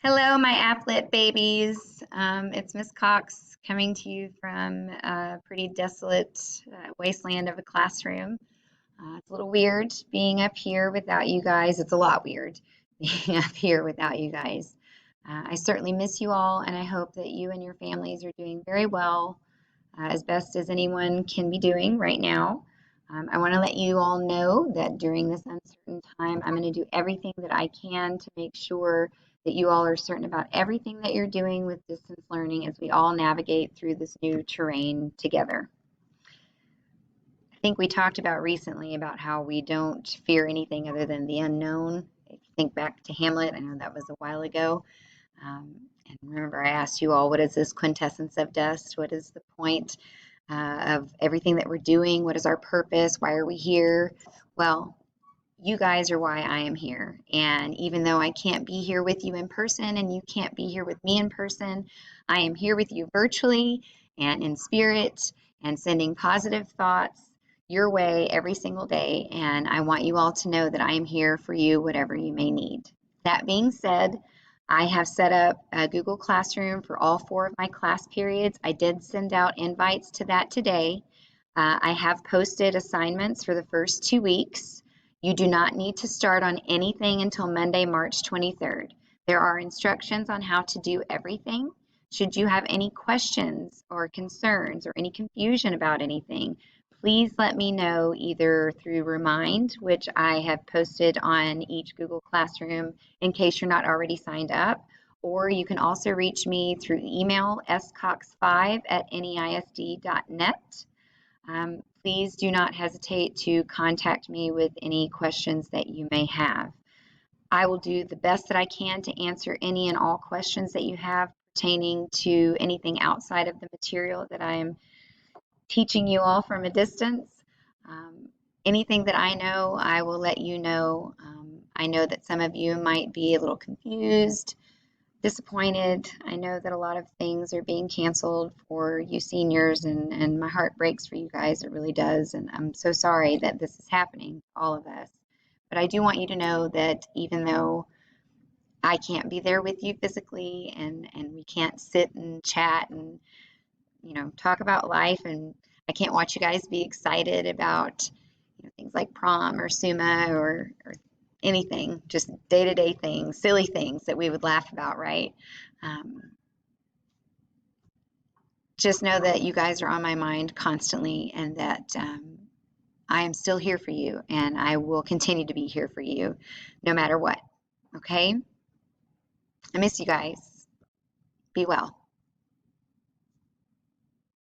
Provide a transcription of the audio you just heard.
Hello, my applet babies. It's Miss Cox coming to you from a pretty desolate wasteland of a classroom. It's a little weird being up here without you guys. It's a lot weird being up here without you guys. I certainly miss you all, and I hope that you and your families are doing very well, as best as anyone can be doing right now. I want to let you all know that during this uncertain time, I'm going to do everything that I can to make sure that you all are certain about everything that you're doing with distance learning as we all navigate through this new terrain together. I think we talked about recently about how we don't fear anything other than the unknown. If you think back to Hamlet, I know that was a while ago. And remember, I asked you all, what is this quintessence of dust? What is the point of everything that we're doing? What is our purpose? Why are we here? Well, you guys are why I am here. And even though I can't be here with you in person and you can't be here with me in person, I am here with you virtually and in spirit and sending positive thoughts your way every single day. And I want you all to know that I am here for you, whatever you may need. That being said, I have set up a Google Classroom for all 4 of my class periods. I did send out invites to that today. I have posted assignments for the first 2 weeks. You do not need to start on anything until Monday, March 23rd. There are instructions on how to do everything. Should you have any questions or concerns or any confusion about anything, please let me know either through Remind, which I have posted on each Google Classroom in case you're not already signed up, or you can also reach me through email scox5@neisd.net. Please do not hesitate to contact me with any questions that you may have. I will do the best that I can to answer any and all questions that you have pertaining to anything outside of the material that I am teaching you all from a distance. Um, Anything that I know, I will let you know. I know that some of you might be a little confused, disappointed. I know that a lot of things are being canceled for you seniors, and my heart breaks for you guys. It really does. And I'm so sorry that this is happening to all of us. But I do want you to know that even though I can't be there with you physically and we can't sit and chat and talk about life, and I can't watch you guys be excited about things like prom or SUMA or anything, just day-to-day things, silly things that we would laugh about, right? Um, just know that you guys are on my mind constantly, and that I am still here for you, and I will continue to be here for you no matter what. Okay? I miss you guys. Be well.